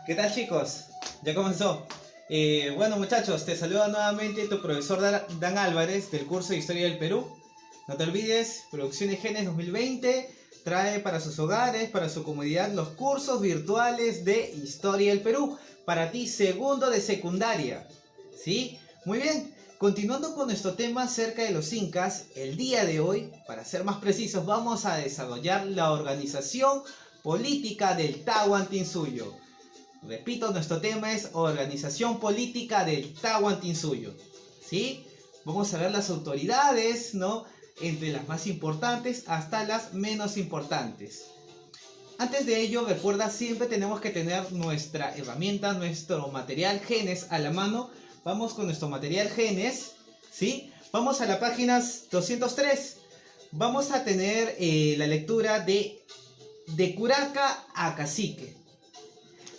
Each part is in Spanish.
¿Qué tal chicos? Ya comenzó. Bueno muchachos, te saluda nuevamente tu profesor Dan Álvarez del curso de Historia del Perú. No te olvides, Producciones Genes 2020 trae para sus hogares, para su comodidad, los cursos virtuales de Historia del Perú. Para ti, segundo de secundaria. ¿Sí? Muy bien. Continuando con nuestro tema acerca de los incas, el día de hoy, para ser más precisos, vamos a desarrollar la organización política del Tahuantinsuyo. Repito, nuestro tema es organización política del Tahuantinsuyo. ¿Sí? Vamos a ver las autoridades, ¿no? Entre las más importantes hasta las menos importantes. Antes de ello, recuerda, siempre tenemos que tener nuestra herramienta, nuestro material genes a la mano. Vamos con nuestro material genes, ¿sí? Vamos a la página 203. Vamos a tener la lectura de Curaca a Cacique.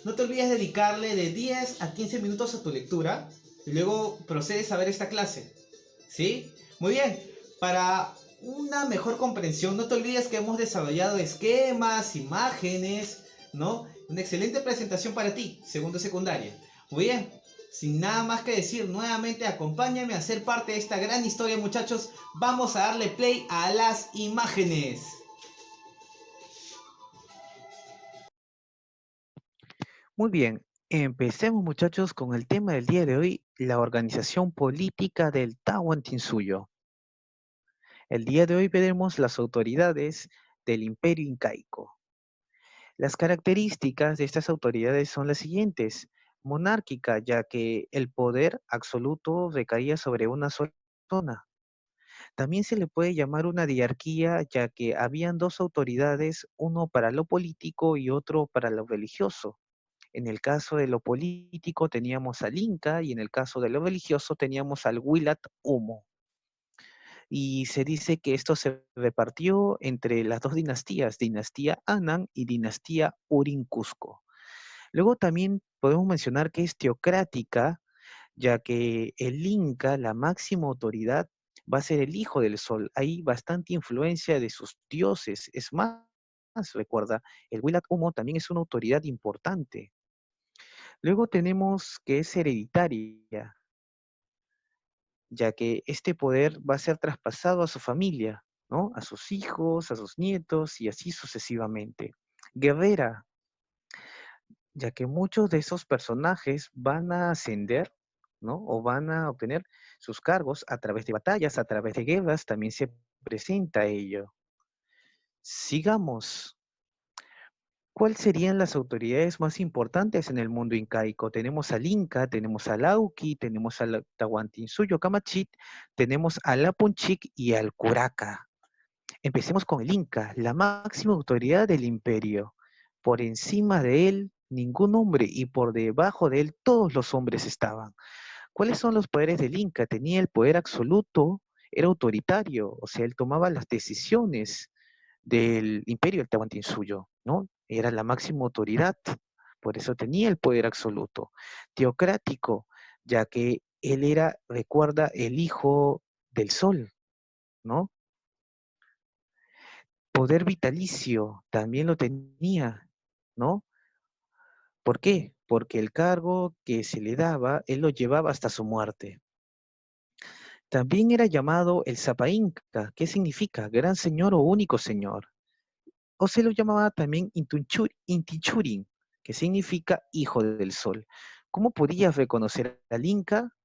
No te olvides dedicarle de 10 a 15 minutos a tu lectura y luego procedes a ver esta clase. ¿Sí? Muy bien. Para una mejor comprensión, no te olvides que hemos desarrollado esquemas, imágenes, ¿no? Una excelente presentación para ti, segundo secundaria. Muy bien. Sin nada más que decir, nuevamente acompáñame a ser parte de esta gran historia, muchachos. Vamos a darle play a las imágenes. Muy bien, empecemos muchachos con el tema del día de hoy, la organización política del Tahuantinsuyo. El día de hoy veremos las autoridades del Imperio Incaico. Las características de estas autoridades son las siguientes: monárquica, ya que el poder absoluto recaía sobre una sola persona. También se le puede llamar una diarquía, ya que habían dos autoridades, uno para lo político y otro para lo religioso. En el caso de lo político teníamos al Inca y en el caso de lo religioso teníamos al Huilat Humo. Y se dice que esto se repartió entre las dos dinastías, dinastía Anan y dinastía Urin Cusco. Luego también podemos mencionar que es teocrática, ya que el Inca, la máxima autoridad, va a ser el hijo del sol. Hay bastante influencia de sus dioses. Es más, recuerda, el Huilat Humo también es una autoridad importante. Luego tenemos que es hereditaria, ya que este poder va a ser traspasado a su familia, ¿no? A sus hijos, a sus nietos y así sucesivamente. Guerrera, ya que muchos de esos personajes van a ascender, ¿no? O van a obtener sus cargos a través de batallas, a través de guerras, también se presenta ello. Sigamos. ¿Cuáles serían las autoridades más importantes en el mundo incaico? Tenemos al Inca, tenemos al Auqui, tenemos al Tahuantinsuyo Camachit, tenemos al Apunchic y al Curaca. Empecemos con el Inca, la máxima autoridad del imperio. Por encima de él, ningún hombre, y por debajo de él, todos los hombres estaban. ¿Cuáles son los poderes del Inca? Tenía el poder absoluto, era autoritario, o sea, él tomaba las decisiones del imperio del Tahuantinsuyo, ¿no? Era la máxima autoridad, por eso tenía el poder absoluto. Teocrático, ya que él era, recuerda, el hijo del sol, ¿no? Poder vitalicio también lo tenía, ¿no? ¿Por qué? Porque el cargo que se le daba, él lo llevaba hasta su muerte. También era llamado el Sapa Inca, ¿qué significa? Gran señor o único señor. O se lo llamaba también Intichurin, que significa hijo del sol. ¿Cómo podías reconocer al Inca?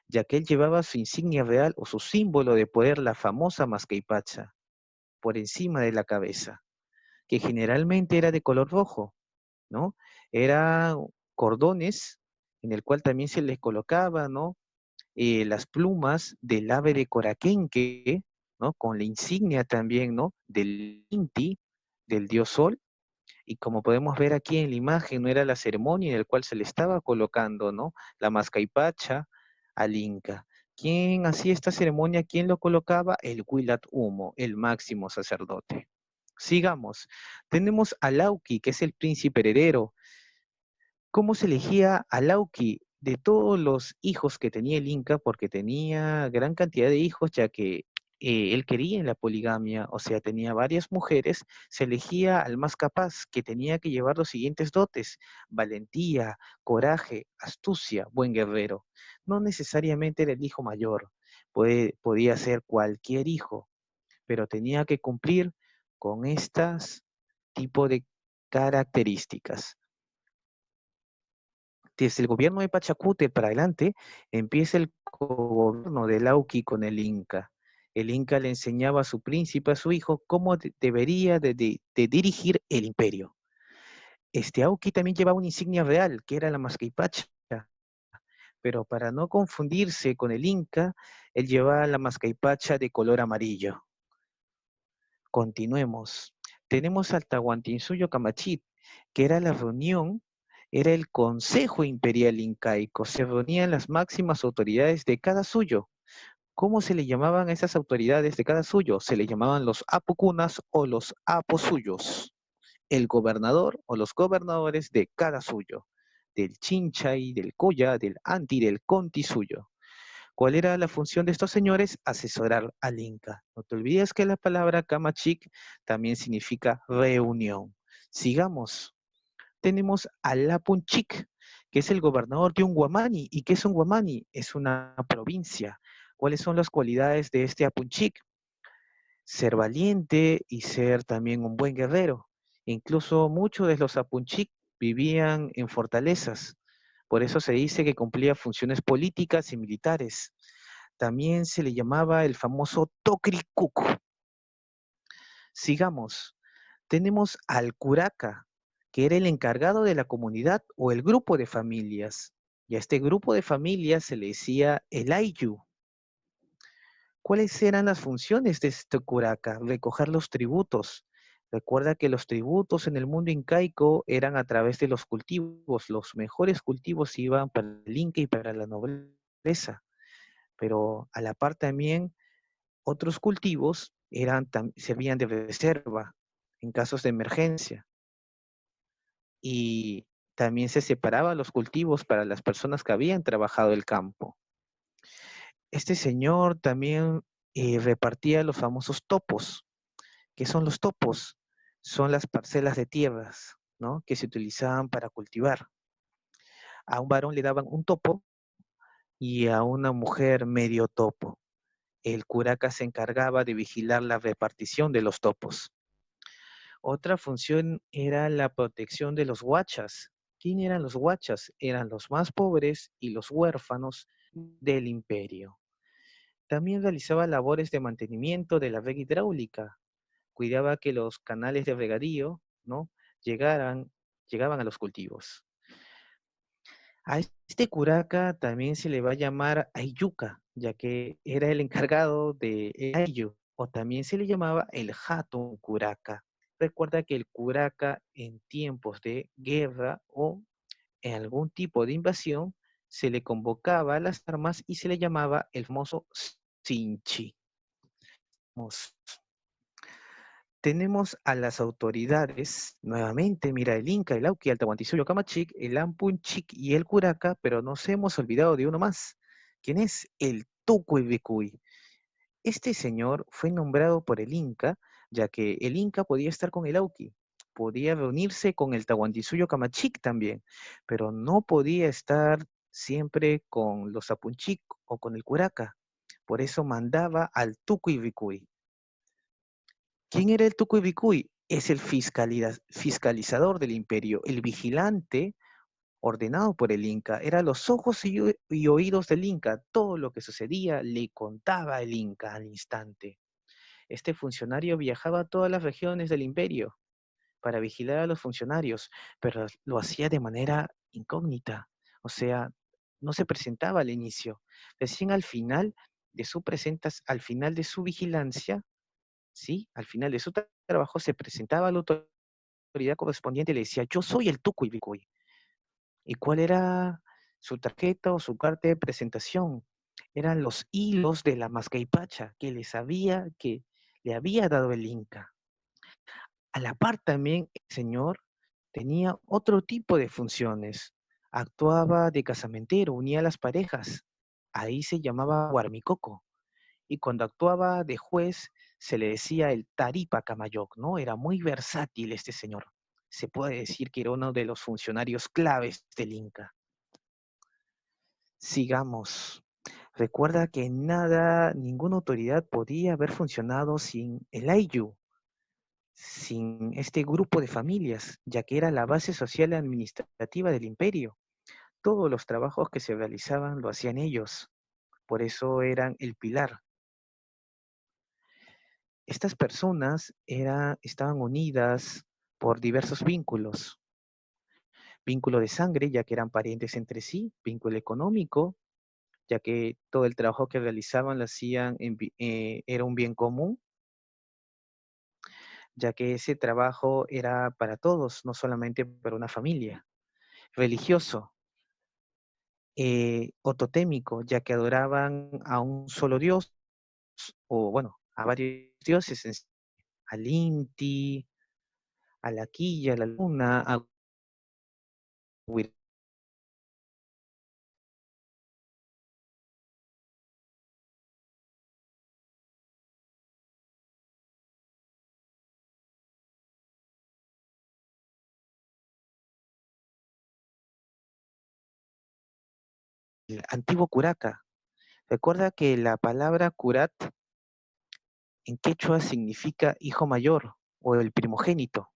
Ya que él llevaba su insignia real o su símbolo de poder, la famosa mascaipacha, por encima de la cabeza, que generalmente era de color rojo, ¿no? Era cordones en el cual también se les colocaba, ¿no? Las plumas del ave de Coraquenque, ¿no? Con la insignia también, ¿no? Del Inti, del dios sol. Y como podemos ver aquí en la imagen, no era la ceremonia en la cual se le estaba colocando, ¿no? La mascaipacha al Inca. ¿Quién hacía esta ceremonia? ¿Quién lo colocaba? El Huilat Humo, el máximo sacerdote. Sigamos. Tenemos a Lauki, que es el príncipe heredero. ¿Cómo se elegía a Lauki? De todos los hijos que tenía el Inca, porque tenía gran cantidad de hijos, ya que él quería en la poligamia, o sea, tenía varias mujeres, se elegía al más capaz, que tenía que llevar los siguientes dotes: valentía, coraje, astucia, buen guerrero. No necesariamente era el hijo mayor, podía ser cualquier hijo, pero tenía que cumplir con estas tipo de características. Desde el gobierno de Pachacútec para adelante empieza el gobierno de Lauqui con el Inca. El Inca le enseñaba a su príncipe, a su hijo, cómo debería de dirigir el imperio. Este Auqui también llevaba una insignia real, que era la mascaipacha, pero para no confundirse con el Inca, él llevaba la mascaipacha de color amarillo. Continuemos. Tenemos al Tahuantinsuyo Camachit, que era la reunión, era el Consejo Imperial Incaico. Se reunían las máximas autoridades de cada suyo. ¿Cómo se le llamaban a esas autoridades de cada suyo? Se le llamaban los apucunas o los aposuyos. El gobernador o los gobernadores de cada suyo. Del Chinchay, del Coya, del Anti, del Conti suyo. ¿Cuál era la función de estos señores? Asesorar al Inca. No te olvides que la palabra Camachik también significa reunión. Sigamos. Tenemos a Lapunchik, que es el gobernador de un Guamani. ¿Y qué es un Guamani? Es una provincia. ¿Cuáles son las cualidades de este Apunchik? Ser valiente y ser también un buen guerrero. Incluso muchos de los Apunchik vivían en fortalezas. Por eso se dice que cumplía funciones políticas y militares. También se le llamaba el famoso Tocricuco. Sigamos. Tenemos al curaca, que era el encargado de la comunidad o el grupo de familias. Y a este grupo de familias se le decía el ayu. ¿Cuáles eran las funciones de este curaca? Recoger los tributos. Recuerda que los tributos en el mundo incaico eran a través de los cultivos. Los mejores cultivos iban para el Inca y para la nobleza. Pero a la par también otros cultivos servían de reserva en casos de emergencia. Y también se separaban los cultivos para las personas que habían trabajado el campo. Este señor también repartía los famosos topos. ¿Qué son los topos? Son las parcelas de tierras, ¿no?, que se utilizaban para cultivar. A un varón le daban un topo y a una mujer medio topo. El curaca se encargaba de vigilar la repartición de los topos. Otra función era la protección de los huachas. ¿Quién eran los huachas? Eran los más pobres y los huérfanos del imperio. También realizaba labores de mantenimiento de la red hidráulica. Cuidaba que los canales de regadío, ¿no?, llegaban a los cultivos. A este curaca también se le va a llamar Ayuca, ya que era el encargado de Ayu, o también se le llamaba el Hatun curaca. Recuerda que el curaca en tiempos de guerra o en algún tipo de invasión se le convocaba a las armas y se le llamaba el famoso Sinchi. Tenemos a las autoridades, nuevamente, mira, el Inca, el Auqui, el Tahuantinsuyo Camachik, el Ampunchik y el Curaca, pero nos hemos olvidado de uno más. ¿Quién es? El Tucuivicuy. Este señor fue nombrado por el Inca, ya que el Inca podía estar con el Auqui, podía reunirse con el Tahuantinsuyo Camachik también, pero no podía estar siempre con los Apunchik o con el Curaca. Por eso mandaba al Tucuivicuy. ¿Quién era el Tucuivicuy? Es el fiscalizador del imperio, el vigilante ordenado por el Inca. Era los ojos y oídos del Inca. Todo lo que sucedía le contaba el Inca al instante. Este funcionario viajaba a todas las regiones del imperio para vigilar a los funcionarios, pero lo hacía de manera incógnita. O sea, no se presentaba al inicio. Recién al final de su vigilancia, ¿sí?, al final de su trabajo se presentaba a la autoridad correspondiente y le decía: yo soy el Tucuivicuy. ¿Y cuál era su tarjeta o su carta de presentación? Eran los hilos de la mascaipacha que le había dado el Inca. A la par también el señor tenía otro tipo de funciones. Actuaba de casamentero, unía a las parejas. Ahí se llamaba Huarmicoco. y cuando actuaba de juez se le decía el Taripa Camayoc, ¿no? Era muy versátil este señor. Se puede decir que era uno de los funcionarios claves del Inca. Sigamos. Recuerda que nada, ninguna autoridad podía haber funcionado sin el Ayllu, sin este grupo de familias, ya que era la base social y administrativa del imperio. Todos los trabajos que se realizaban lo hacían ellos, por eso eran el pilar. Estas personas estaban unidas por diversos vínculos. Vínculo de sangre, ya que eran parientes entre sí, vínculo económico, ya que todo el trabajo que realizaban lo hacían era un bien común, ya que ese trabajo era para todos, no solamente para una familia. Religioso, o totémico, ya que adoraban a un solo dios, o bueno, a varios dioses, al Inti, a la quilla, a la luna, a Huir- el antiguo curaca. Recuerda que la palabra curat en quechua significa hijo mayor o el primogénito,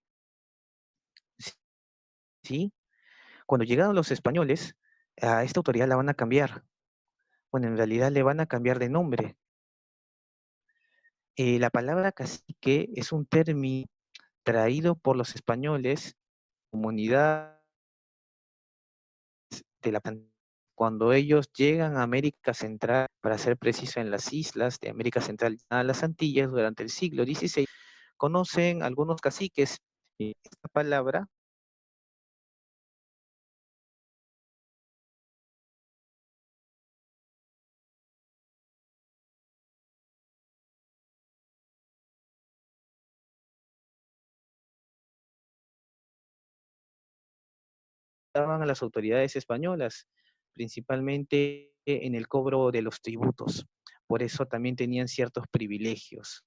¿sí? Cuando llegaron los españoles, a esta autoridad la van a cambiar. Bueno, en realidad le van a cambiar de nombre. La palabra cacique es un término traído por los españoles, comunidad de la cuando ellos llegan a América Central, para ser preciso en las islas de América Central, a las Antillas durante el siglo XVI, conocen algunos caciques. Esta palabra daban a las autoridades españolas, principalmente en el cobro de los tributos. Por eso también tenían ciertos privilegios,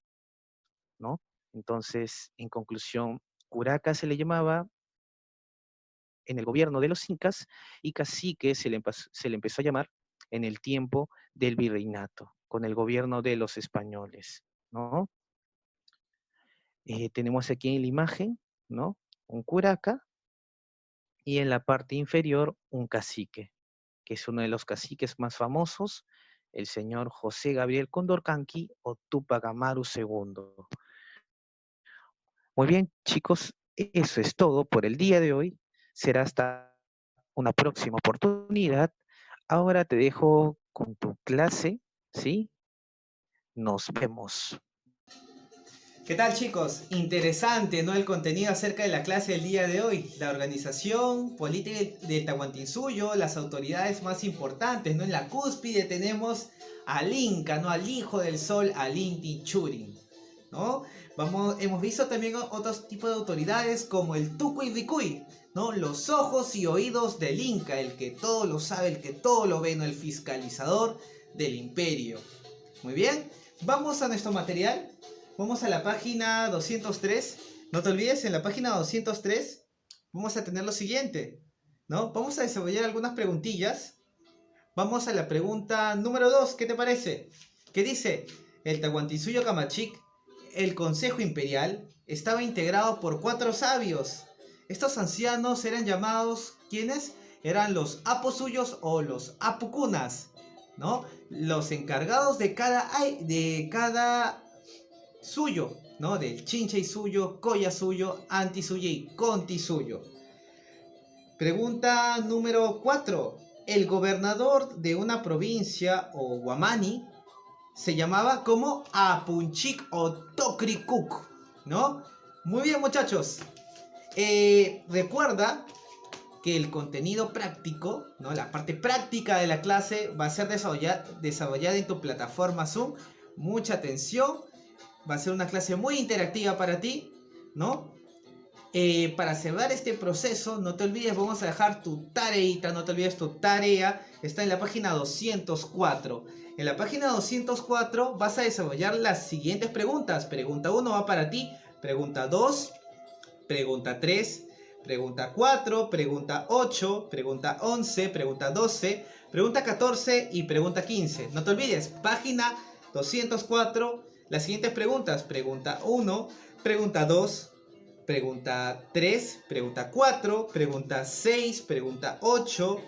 ¿no? Entonces, en conclusión, curaca se le llamaba en el gobierno de los incas y cacique se le empezó a llamar en el tiempo del virreinato, con el gobierno de los españoles, ¿no? Tenemos aquí en la imagen, ¿no? Un curaca y en la parte inferior un cacique, que es uno de los caciques más famosos, el señor José Gabriel Condorcanqui o Túpac Amaru II. Muy bien, chicos, eso es todo por el día de hoy. Será hasta una próxima oportunidad. Ahora te dejo con tu clase, ¿sí? Nos vemos. ¿Qué tal, chicos? Interesante, ¿no? El contenido acerca de la clase del día de hoy. La organización política de Tahuantinsuyo, las autoridades más importantes, ¿no? En la cúspide tenemos al Inca, ¿no? Al hijo del sol, al Inti Churin, ¿no? Hemos visto también otros tipos de autoridades como el Tucuy Ricuy, ¿no? Los ojos y oídos del Inca, el que todo lo sabe, el que todo lo ve, ¿no? El fiscalizador del imperio. Muy bien, vamos a nuestro material. Vamos a la página 203. No te olvides, en la página 203 vamos a tener lo siguiente, ¿no? Vamos a desarrollar algunas preguntillas. Vamos a la pregunta número 2, ¿qué te parece? ¿Qué dice? El Tahuantinsuyo Camachic, el Consejo Imperial, estaba integrado por 4 sabios. Estos ancianos eran llamados, ¿quiénes? Eran los aposuyos o los apucunas, ¿no? Los encargados de cada suyo, ¿no? Del Chincha y suyo, Coya suyo, Anti suyo y Conti suyo. Pregunta número 4. El gobernador de una provincia o Guamani se llamaba como Apunchik o Tocricuc, ¿no? Muy bien, muchachos. Recuerda que el contenido práctico, ¿no? La parte práctica de la clase va a ser desarrollada en tu plataforma Zoom. Mucha atención. Va a ser una clase muy interactiva para ti, ¿no? Para cerrar este proceso, no te olvides, vamos a dejar tu tareita, no te olvides tu tarea, está en la página 204. En la página 204 vas a desarrollar las siguientes preguntas. Pregunta 1 va para ti, pregunta 2, pregunta 3, pregunta 4, pregunta 8, pregunta 11, pregunta 12, pregunta 14 y pregunta 15. No te olvides, página 204, las siguientes preguntas. Pregunta 1, pregunta 2, pregunta 3, pregunta 4, pregunta 6, pregunta 8,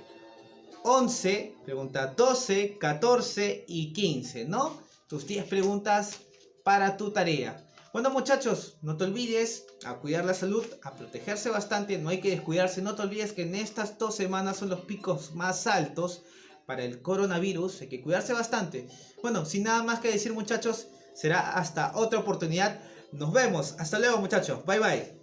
11, pregunta 12, 14 y 15, ¿no? Tus 10 preguntas para tu tarea. Bueno, muchachos, no te olvides a cuidar la salud, a protegerse bastante, no hay que descuidarse. No te olvides que en estas 2 semanas son los picos más altos para el coronavirus, hay que cuidarse bastante. Bueno, sin nada más que decir, muchachos, será hasta otra oportunidad. Nos vemos, hasta luego, muchachos, bye bye.